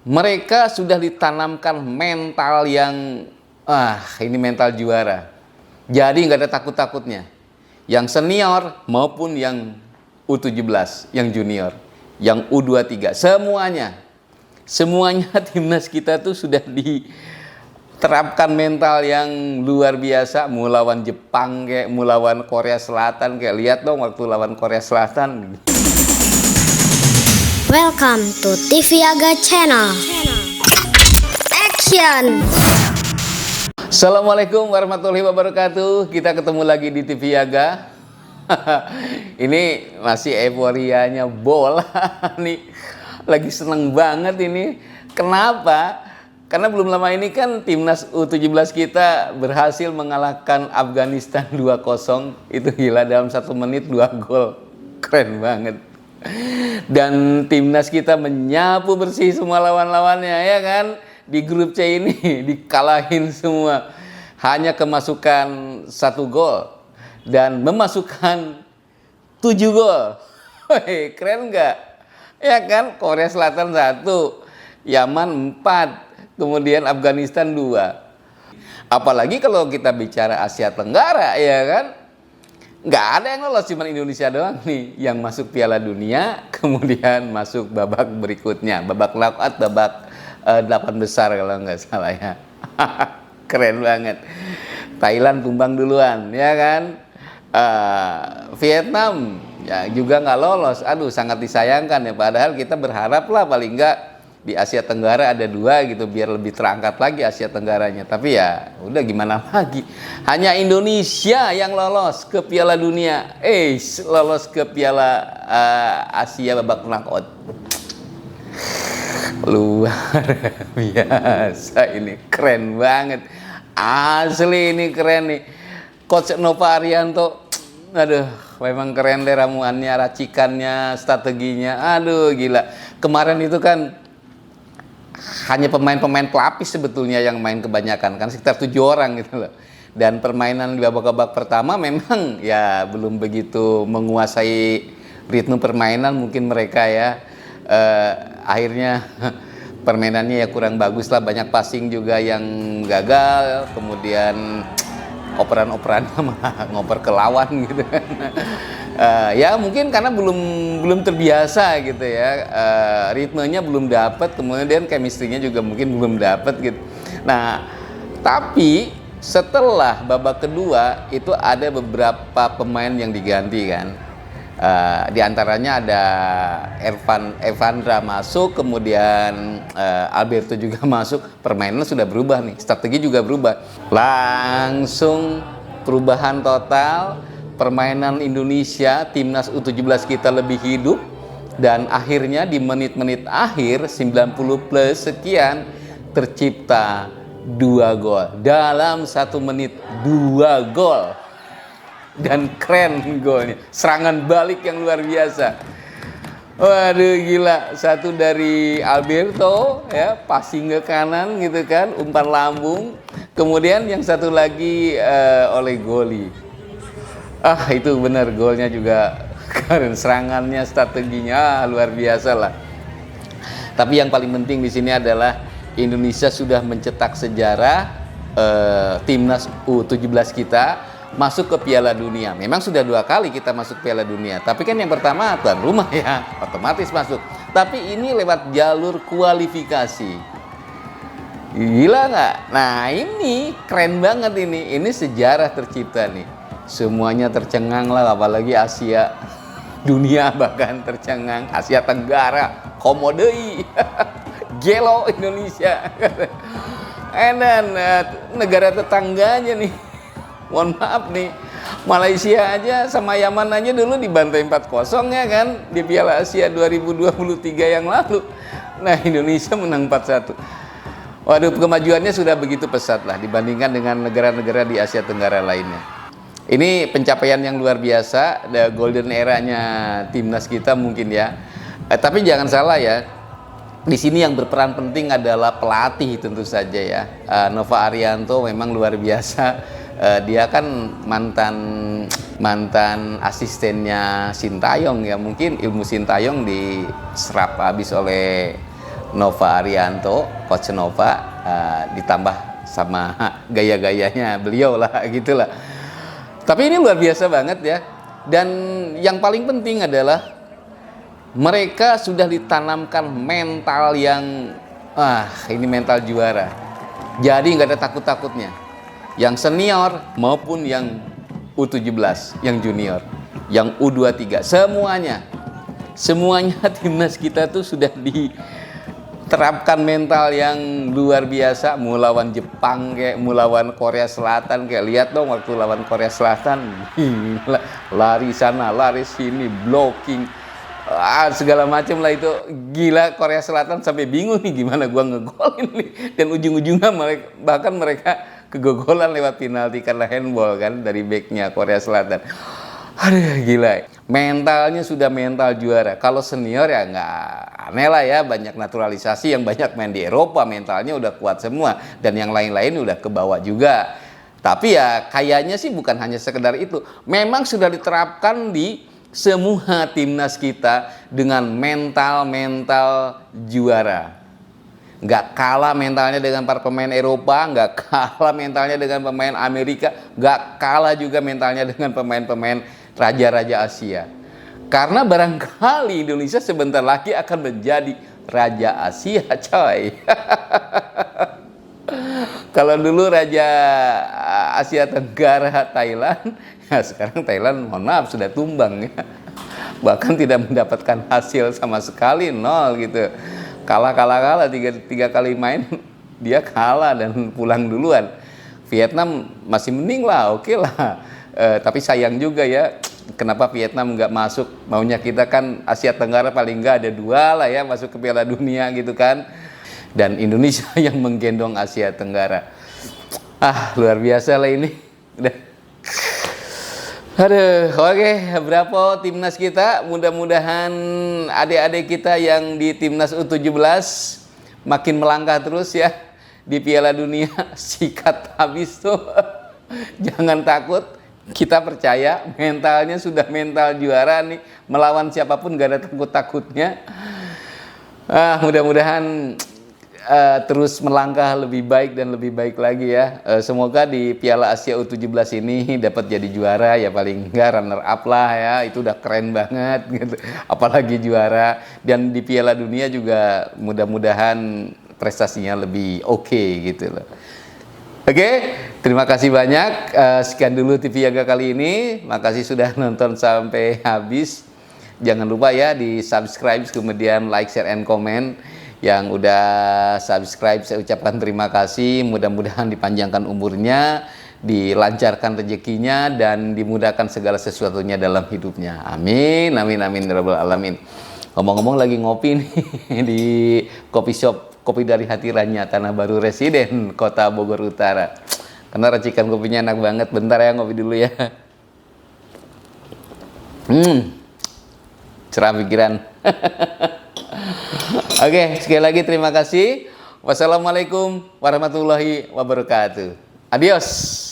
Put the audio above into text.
Mereka sudah ditanamkan mental yang ini mental juara. Jadi nggak ada takut-takutnya. Yang senior maupun yang U17, yang junior, yang U23, semuanya timnas kita tuh sudah diterapkan mental yang luar biasa. Mau lawan Jepang kayak, mau lawan Korea Selatan kayak, lihat dong waktu lawan Korea Selatan. Welcome to TV Aga Channel. Action. Assalamualaikum warahmatullahi wabarakatuh. Kita ketemu lagi di TV Aga. Ini masih euforianya bola nih. Lagi seneng banget ini. Kenapa? Karena belum lama ini kan timnas U17 kita berhasil mengalahkan Afghanistan 2-0. Itu gila, dalam 1 menit 2 gol. Keren banget. Dan timnas kita menyapu bersih semua lawan-lawannya, ya kan? Di grup C ini dikalahin semua. Hanya kemasukan 1 gol dan memasukkan 7 gol. Woi, keren nggak? Ya kan? Korea Selatan 1, Yaman 4, kemudian Afghanistan 2. Apalagi kalau kita bicara Asia Tenggara, ya kan? Nggak ada yang lolos, cuma Indonesia doang nih yang masuk Piala Dunia, kemudian masuk babak berikutnya, babak knockout, babak 8 besar kalau nggak salah ya. Keren banget. Thailand tumbang duluan, ya kan? Vietnam ya juga nggak lolos. Aduh, sangat disayangkan ya. Padahal kita berharap lah paling nggak di Asia Tenggara ada 2 gitu, biar lebih terangkat lagi Asia Tenggaranya. Tapi ya udah, gimana lagi. Hanya Indonesia yang lolos ke Piala Dunia. Lolos ke Piala Asia babak knockout. Luar biasa, ini keren banget. Asli ini keren nih. Coach Nova Arianto, aduh, memang keren deh ramuannya, racikannya, strateginya. Aduh, gila. Kemarin itu kan hanya pemain-pemain pelapis sebetulnya yang main kebanyakan, kan sekitar 7 orang gitu loh. Dan permainan di babak-babak pertama memang ya belum begitu menguasai ritme permainan mungkin mereka ya. Akhirnya permainannya ya kurang bagus lah, banyak passing juga yang gagal, kemudian operan-operannya malah ngoper ke lawan gitu kan. Ya mungkin karena belum terbiasa gitu ya, ritmenya belum dapat, kemudian chemistry-nya juga mungkin belum dapat gitu. Nah, tapi setelah babak kedua itu ada beberapa pemain yang diganti kan. Di antaranya ada Evandra masuk, kemudian Alberto juga masuk. Permainan sudah berubah nih, strategi juga berubah. Langsung perubahan total. Permainan Indonesia, timnas U17 kita lebih hidup. Dan akhirnya di menit-menit akhir 90 plus sekian tercipta 2 gol. Dalam 1 menit 2 gol. Dan keren golnya, serangan balik yang luar biasa. Waduh, gila. Satu dari Alberto ya, passing ke kanan gitu kan, umpan lambung. Kemudian yang satu lagi oleh Goli. Itu benar, golnya juga keren, serangannya, strateginya luar biasa lah. Tapi yang paling penting di sini adalah Indonesia sudah mencetak sejarah, timnas U17 kita masuk ke Piala Dunia. Memang sudah 2 kali kita masuk Piala Dunia, tapi kan yang pertama tuan rumah ya, otomatis masuk. Tapi ini lewat jalur kualifikasi. Gila nggak? Nah, ini keren banget ini. Ini sejarah tercipta nih. Semuanya tercengang lah, apalagi Asia, dunia bahkan tercengang. Asia Tenggara, komodei, gelo Indonesia. Dan negara tetangganya nih, mohon maaf nih, Malaysia aja sama Yaman aja dulu dibantai 4-0 ya kan, di Piala Asia 2023 yang lalu. Nah, Indonesia menang 4-1. Waduh, kemajuannya sudah begitu pesat lah dibandingkan dengan negara-negara di Asia Tenggara lainnya. Ini pencapaian yang luar biasa, the golden era-nya timnas kita mungkin ya. Tapi jangan salah ya, di sini yang berperan penting adalah pelatih tentu saja ya. Nova Arianto memang luar biasa. Dia kan mantan asistennya Sintayong ya, mungkin ilmu Sintayong diserap habis oleh Nova Arianto, Coach Nova, ditambah sama gaya-gayanya beliau lah gitulah. Tapi ini luar biasa banget ya. Dan yang paling penting adalah mereka sudah ditanamkan mental yang ini mental juara. Jadi nggak ada takut-takutnya. Yang senior maupun yang U17, yang junior, yang U23, semuanya timnas kita tuh sudah diterapkan mental yang luar biasa. Mau lawan Jepang kayak, mau lawan Korea Selatan kayak, lihat dong waktu lawan Korea Selatan, lari sana, lari sini, blocking, segala macam lah itu. Gila, Korea Selatan sampai bingung nih gimana gua ngegolin nih. Dan ujung-ujungnya bahkan mereka kegogolan lewat penalti karena handball kan dari backnya Korea Selatan. Aduh, gila. Mentalnya sudah mental juara. Kalau senior ya nggak aneh lah ya, banyak naturalisasi, yang banyak main di Eropa, mentalnya udah kuat semua. Dan yang lain-lain udah kebawa juga. Tapi ya kayaknya sih bukan hanya sekedar itu. Memang sudah diterapkan di semua timnas kita dengan mental juara. Nggak kalah mentalnya dengan para pemain Eropa, nggak kalah mentalnya dengan pemain Amerika, nggak kalah juga mentalnya dengan pemain-pemain raja-raja Asia. Karena barangkali Indonesia sebentar lagi akan menjadi raja Asia, coy. Kalau dulu raja Asia Tenggara Thailand, ya sekarang Thailand mohon maaf sudah tumbang ya. Bahkan tidak mendapatkan hasil sama sekali, 0 gitu. Kalah tiga kali main dia kalah dan pulang duluan. Vietnam masih mending lah, oke lah. Tapi sayang juga ya, kenapa Vietnam nggak masuk? Maunya kita kan Asia Tenggara paling nggak ada 2 lah ya masuk ke Piala Dunia gitu kan. Dan Indonesia yang menggendong Asia Tenggara. Luar biasa lah ini. Aduh, oke, berapa timnas kita? Mudah-mudahan adik-adik kita yang di timnas U17 makin melangkah terus ya di Piala Dunia. Sikat habis tuh. Jangan takut, kita percaya mentalnya sudah mental juara nih. Melawan siapapun gak ada takut-takutnya. Mudah-mudahan terus melangkah lebih baik dan lebih baik lagi ya. Semoga di Piala Asia U17 ini dapat jadi juara ya, paling enggak runner up lah ya. Itu udah keren banget gitu. Apalagi juara. Dan di Piala Dunia juga mudah-mudahan prestasinya lebih oke gitu loh. Oke, terima kasih banyak. Sekian dulu TV Yaga kali ini. Makasih sudah nonton sampai habis. Jangan lupa ya di subscribe, kemudian like, share, and comment. Yang udah subscribe saya ucapkan terima kasih. Mudah-mudahan dipanjangkan umurnya, dilancarkan rezekinya, dan dimudahkan segala sesuatunya dalam hidupnya. Amin, amin, amin, ya rabbal alamin. Ngomong-ngomong lagi ngopi nih di kopi shop Kopi Dari Hati Ranya, Tanah Baru Residen, Kota Bogor Utara. Karena racikan kopinya enak banget. Bentar ya, ngopi dulu ya. Cerah pikiran. Oke, sekali lagi terima kasih. Wassalamualaikum warahmatullahi wabarakatuh. Adios.